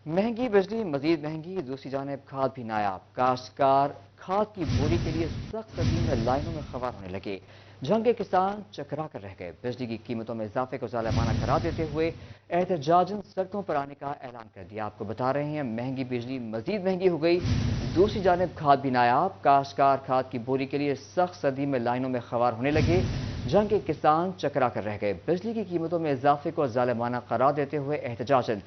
महंगी बिजली मजीद महंगी, दूसरी जानब खाद भी नायाब। काश्तकार खाद की बोरी के लिए सख्त सर्दी में लाइनों में खवार होने लगे। जंग के किसान चकरा कर रह गए। बिजली की कीमतों में इजाफे को जालिमाना करार देते हुए एहतजाजन सड़कों पर आने का ऐलान कर दिया। आपको बता रहे हैं, महंगी बिजली मजीद महंगी हो गई, दूसरी जानब खाद भी नायाब। काश्तकार खाद की बोरी के लिए सख्त सर्दी में लाइनों में खवार होने लगे। जंग के किसान चकरा कर रह गए। बिजली की कीमतों में इजाफे को जालिमाना करार देते हुए एहतजाजन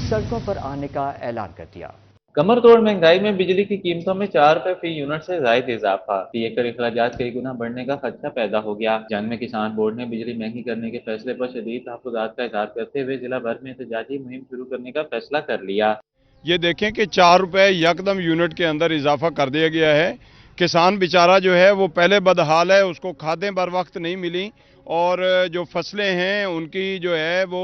सड़कों पर आने का ऐलान कर दिया। कमर तोड़ महंगाई में बिजली की कीमतों में 4 रुपए फी यूनिट से जायद इजाफा, फी एकड़ अखराजात कई गुना बढ़ने का खदशा पैदा हो गया। जंग में किसान बोर्ड ने बिजली महंगी करने के फैसले पर शदीद तहफ्फुज़ात का इजहार करते हुए जिला भर में एहतजाजी मुहिम शुरू करने का फैसला कर लिया। ये देखें कि 4 रुपए यकदम यूनिट के अंदर इजाफा कर दिया गया है। किसान बेचारा जो है वो पहले बदहाल है, उसको खादें बर वक्त नहीं मिली और जो फसलें हैं उनकी जो है वो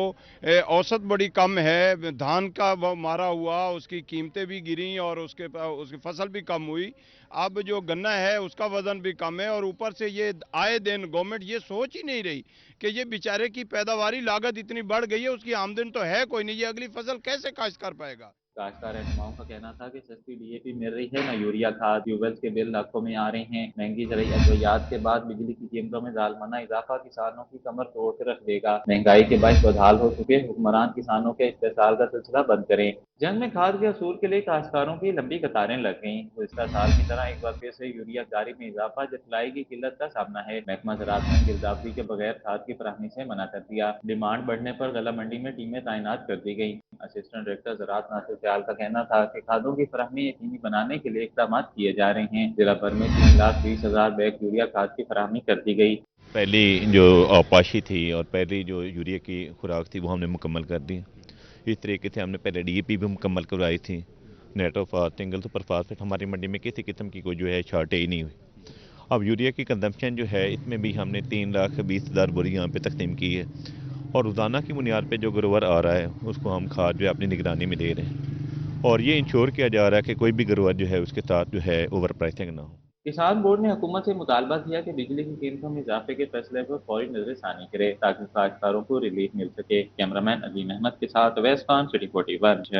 औसत बड़ी कम है। धान का वो मारा हुआ, उसकी कीमतें भी गिरी और उसकी फसल भी कम हुई। अब जो गन्ना है उसका वजन भी कम है और ऊपर से ये आए दिन गवर्नमेंट ये सोच ही नहीं रही कि ये बेचारे की पैदावारी लागत इतनी बढ़ गई है, उसकी आमदन तो है कोई नहीं, ये अगली फसल कैसे काश्त कर पाएगा। काश्तकार रहनुमाओं का कहना था कि सस्ती डीएपी मिल रही है, न यूरिया खाद, ट्यूबवेल्स के बिल लाखों में आ रहे हैं। महंगी ज़रूरी अद्वियात के बाद बिजली की कीमतों में जालमाना इजाफा किसानों की कमर तोड़ के रख देगा। महंगाई के बायस बदहाल हो चुके हुक्मरान किसानों के इस्तेसाल का सिलसिला बंद करें। जंग में खाद के असूल के लिए काश्तकारों की लंबी कतारें लग गईं। गुज़िश्ता साल की तरह एक बार फिर से यूरिया गारी में इजाफा जतलाई की किल्लत का सामना है। महकमा ज़राअत ने गिरदावरी के बगैर खाद की फराहमी से मना कर दिया। डिमांड बढ़ने पर गला मंडी में टीमें तैनात कर दी गई। असिस्टेंट डायरेक्टर ज़राअत नासिर दयाल का कहना था कि खादों की फराहमी यकीनी बनाने के लिए इक़दाम किए जा रहे हैं। जिला भर में 3,20,000 बैग यूरिया खाद की फराहमी कर दी गई। पहली जो पाशी थी और पहली जो यूरिया की खुराक थी वो हमने मुकम्मल कर दी। इस तरीके से हमने पहले डीएपी भी मुकम्मल करवाई थी। नाइट्रोफॉस, सिंगल सुपर फास्फेट हमारी मंडी में किसी किस्म की कोई जो है शॉर्टेज नहीं हुई। अब यूरिया की कंजम्पशन जो है इसमें भी हमने 3,20,000 बोरी यहाँ पे तकसीम की है और रोज़ाना की बुनियाद पे जो ग्रोवर आ रहा है उसको हम खाद जो है अपनी निगरानी में दे रहे हैं और ये इंश्योर किया जा रहा है कि कोई भी ग्रोवर जो है उसके साथ जो है ओवर प्राइसिंग ना हो। किसान बोर्ड ने हुकूमत से मुतालबा किया कि बिजली की कीमतों में इजाफे के फैसले पर फौरी नजरसानी करे ताकि काश्तकारों को रिलीफ मिल सके। कैमरामैन अजीम अहमद के साथ अवैस खान, सिटी 41।